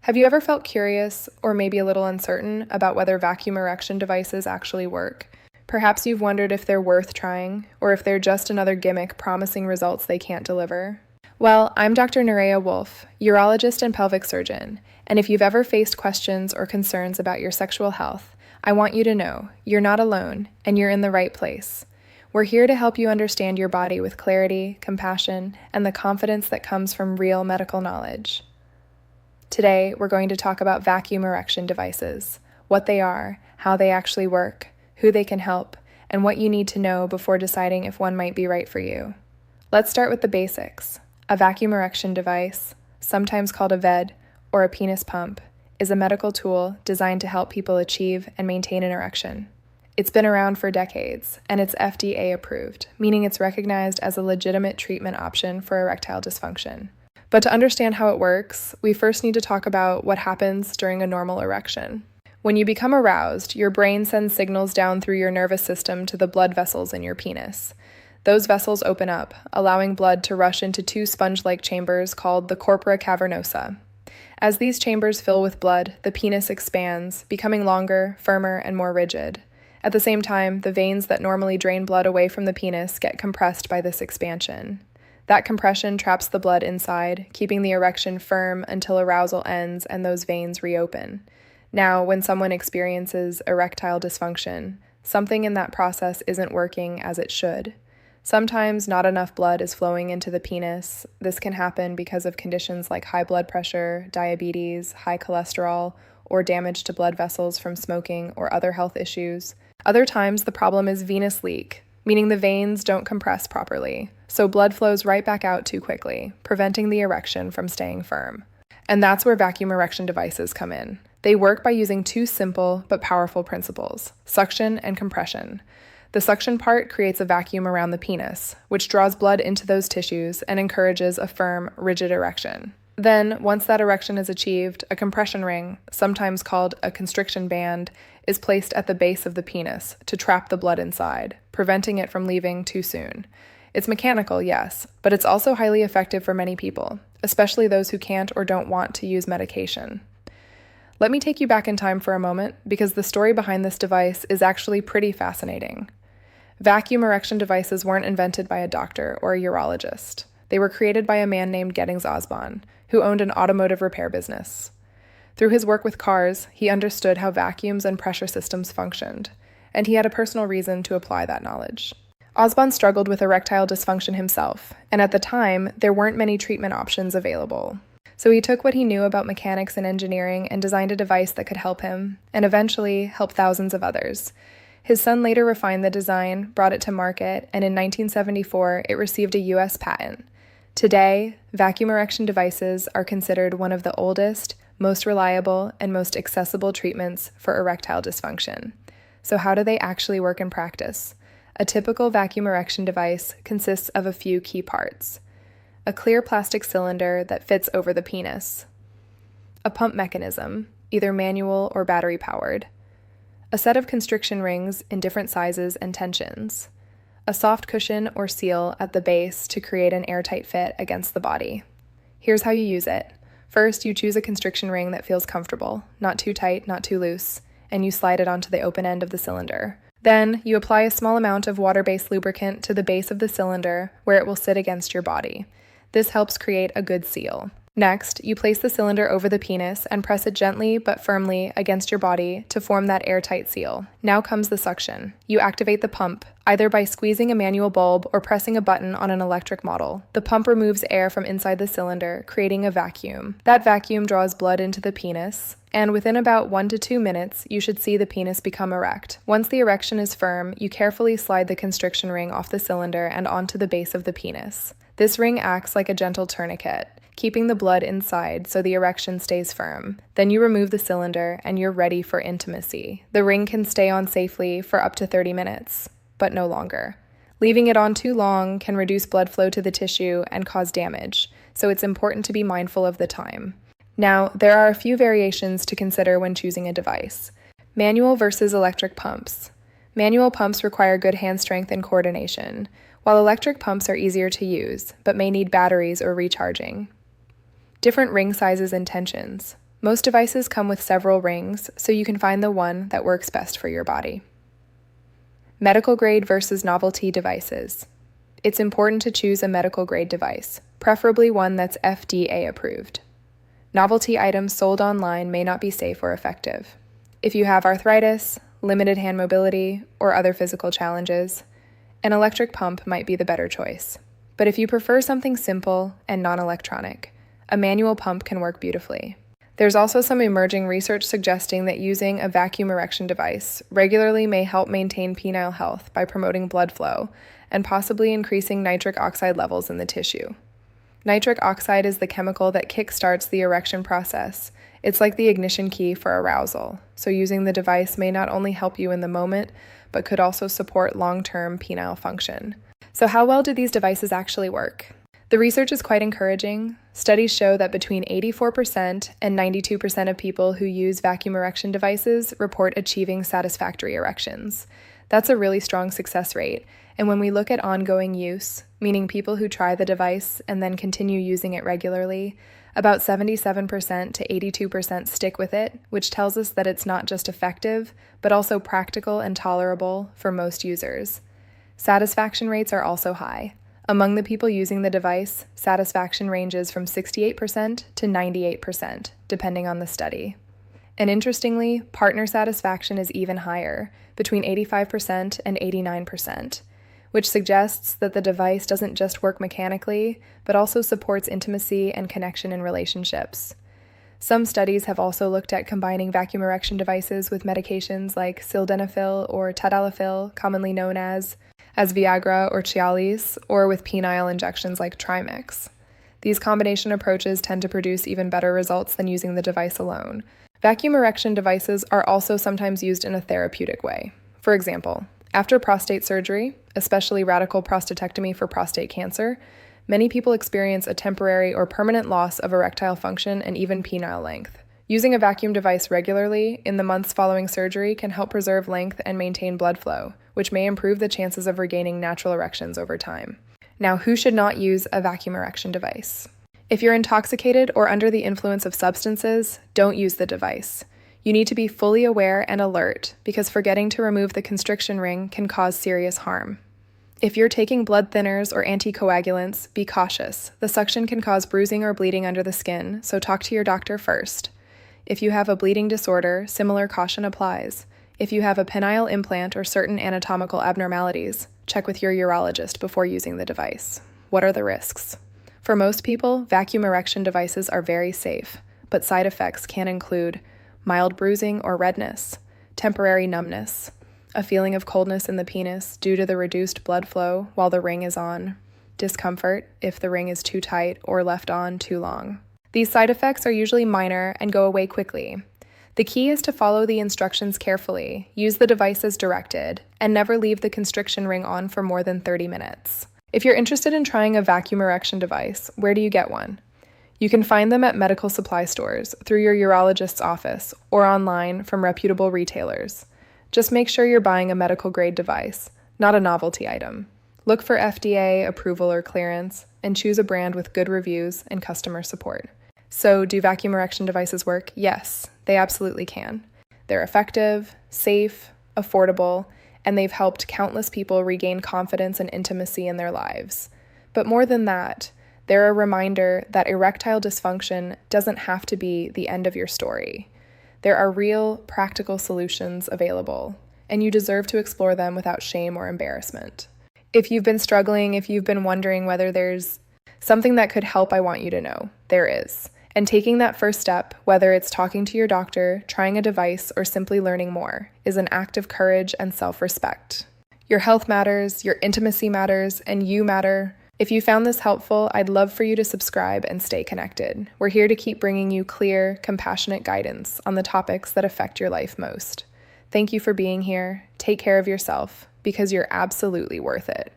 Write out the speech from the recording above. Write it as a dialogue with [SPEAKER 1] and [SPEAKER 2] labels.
[SPEAKER 1] Have you ever felt curious, or maybe a little uncertain, about whether vacuum erection devices actually work? Perhaps you've wondered if they're worth trying, or if they're just another gimmick promising results they can't deliver. Well, I'm Dr. Nerea Wolf, urologist and pelvic surgeon, and if you've ever faced questions or concerns about your sexual health, I want you to know you're not alone, and you're in the right place. We're here to help you understand your body with clarity, compassion, and the confidence that comes from real medical knowledge. Today, we're going to talk about vacuum erection devices, what they are, how they actually work, who they can help, and what you need to know before deciding if one might be right for you. Let's start with the basics. A vacuum erection device, sometimes called a VED or a penis pump, is a medical tool designed to help people achieve and maintain an erection. It's been around for decades, and it's FDA approved, meaning it's recognized as a legitimate treatment option for erectile dysfunction. But to understand how it works, we first need to talk about what happens during a normal erection. When you become aroused, your brain sends signals down through your nervous system to the blood vessels in your penis. Those vessels open up, allowing blood to rush into two sponge-like chambers called the corpora cavernosa. As these chambers fill with blood, the penis expands, becoming longer, firmer, and more rigid. At the same time, the veins that normally drain blood away from the penis get compressed by this expansion. That compression traps the blood inside, keeping the erection firm until arousal ends and those veins reopen. Now, when someone experiences erectile dysfunction, something in that process isn't working as it should. Sometimes not enough blood is flowing into the penis. This can happen because of conditions like high blood pressure, diabetes, high cholesterol, or damage to blood vessels from smoking or other health issues. Other times, the problem is venous leak, meaning the veins don't compress properly, so blood flows right back out too quickly, preventing the erection from staying firm. And that's where vacuum erection devices come in. They work by using two simple but powerful principles: suction and compression. The suction part creates a vacuum around the penis, which draws blood into those tissues and encourages a firm, rigid erection. Then, once that erection is achieved, a compression ring, sometimes called a constriction band, is placed at the base of the penis to trap the blood inside, preventing it from leaving too soon. It's mechanical, yes, but it's also highly effective for many people, especially those who can't or don't want to use medication. Let me take you back in time for a moment, because the story behind this device is actually pretty fascinating. Vacuum erection devices weren't invented by a doctor or a urologist. They were created by a man named Gettings Osborne, who owned an automotive repair business. Through his work with cars, he understood how vacuums and pressure systems functioned, and he had a personal reason to apply that knowledge. Osborne struggled with erectile dysfunction himself, and at the time, there weren't many treatment options available. So he took what he knew about mechanics and engineering and designed a device that could help him, and eventually help thousands of others. His son later refined the design, brought it to market, and in 1974, it received a U.S. patent. Today, vacuum erection devices are considered one of the oldest, most reliable, and most accessible treatments for erectile dysfunction. So how do they actually work in practice? A typical vacuum erection device consists of a few key parts: a clear plastic cylinder that fits over the penis, a pump mechanism, either manual or battery-powered, a set of constriction rings in different sizes and tensions, a soft cushion or seal at the base to create an airtight fit against the body. Here's how you use it. First, you choose a constriction ring that feels comfortable, not too tight, not too loose, and you slide it onto the open end of the cylinder. Then, you apply a small amount of water-based lubricant to the base of the cylinder where it will sit against your body. This helps create a good seal. Next, you place the cylinder over the penis and press it gently but firmly against your body to form that airtight seal. Now comes the suction. You activate the pump, either by squeezing a manual bulb or pressing a button on an electric model. The pump removes air from inside the cylinder, creating a vacuum. That vacuum draws blood into the penis, and within about 1 to 2 minutes, you should see the penis become erect. Once the erection is firm, you carefully slide the constriction ring off the cylinder and onto the base of the penis. This ring acts like a gentle tourniquet, keeping the blood inside so the erection stays firm. Then you remove the cylinder and you're ready for intimacy. The ring can stay on safely for up to 30 minutes, but no longer. Leaving it on too long can reduce blood flow to the tissue and cause damage, so it's important to be mindful of the time. Now, there are a few variations to consider when choosing a device. Manual versus electric pumps. Manual pumps require good hand strength and coordination, while electric pumps are easier to use, but may need batteries or recharging. Different ring sizes and tensions. Most devices come with several rings, so you can find the one that works best for your body. Medical grade versus novelty devices. It's important to choose a medical grade device, preferably one that's FDA approved. Novelty items sold online may not be safe or effective. If you have arthritis, limited hand mobility, or other physical challenges, an electric pump might be the better choice. But if you prefer something simple and non-electronic, a manual pump can work beautifully. There's also some emerging research suggesting that using a vacuum erection device regularly may help maintain penile health by promoting blood flow and possibly increasing nitric oxide levels in the tissue. Nitric oxide is the chemical that kickstarts the erection process. It's like the ignition key for arousal, so using the device may not only help you in the moment, but could also support long-term penile function. So how well do these devices actually work? The research is quite encouraging. Studies show that between 84% and 92% of people who use vacuum erection devices report achieving satisfactory erections. That's a really strong success rate, and when we look at ongoing use, meaning people who try the device and then continue using it regularly, about 77% to 82% stick with it, which tells us that it's not just effective, but also practical and tolerable for most users. Satisfaction rates are also high. Among the people using the device, satisfaction ranges from 68% to 98%, depending on the study. And interestingly, partner satisfaction is even higher, between 85% and 89%, which suggests that the device doesn't just work mechanically, but also supports intimacy and connection in relationships. Some studies have also looked at combining vacuum erection devices with medications like sildenafil or tadalafil, commonly known as Viagra or Cialis, or with penile injections like Trimix. These combination approaches tend to produce even better results than using the device alone. Vacuum erection devices are also sometimes used in a therapeutic way. For example, after prostate surgery, especially radical prostatectomy for prostate cancer, many people experience a temporary or permanent loss of erectile function and even penile length. Using a vacuum device regularly in the months following surgery can help preserve length and maintain blood flow, which may improve the chances of regaining natural erections over time. Now, who should not use a vacuum erection device? If you're intoxicated or under the influence of substances, don't use the device. You need to be fully aware and alert because forgetting to remove the constriction ring can cause serious harm. If you're taking blood thinners or anticoagulants, be cautious. The suction can cause bruising or bleeding under the skin, so talk to your doctor first. If you have a bleeding disorder, similar caution applies. If you have a penile implant or certain anatomical abnormalities, check with your urologist before using the device. What are the risks? For most people, vacuum erection devices are very safe, but side effects can include mild bruising or redness, temporary numbness, a feeling of coldness in the penis due to the reduced blood flow while the ring is on, discomfort if the ring is too tight or left on too long. These side effects are usually minor and go away quickly. The key is to follow the instructions carefully, use the device as directed, and never leave the constriction ring on for more than 30 minutes. If you're interested in trying a vacuum erection device, where do you get one? You can find them at medical supply stores, through your urologist's office, or online from reputable retailers. Just make sure you're buying a medical-grade device, not a novelty item. Look for FDA approval or clearance, and choose a brand with good reviews and customer support. So, do vacuum erection devices work? Yes, they absolutely can. They're effective, safe, affordable, and they've helped countless people regain confidence and intimacy in their lives. But more than that, they're a reminder that erectile dysfunction doesn't have to be the end of your story. There are real, practical solutions available, and you deserve to explore them without shame or embarrassment. If you've been struggling, if you've been wondering whether there's something that could help, I want you to know there is. And taking that first step, whether it's talking to your doctor, trying a device, or simply learning more, is an act of courage and self-respect. Your health matters, your intimacy matters, and you matter. If you found this helpful, I'd love for you to subscribe and stay connected. We're here to keep bringing you clear, compassionate guidance on the topics that affect your life most. Thank you for being here. Take care of yourself, because you're absolutely worth it.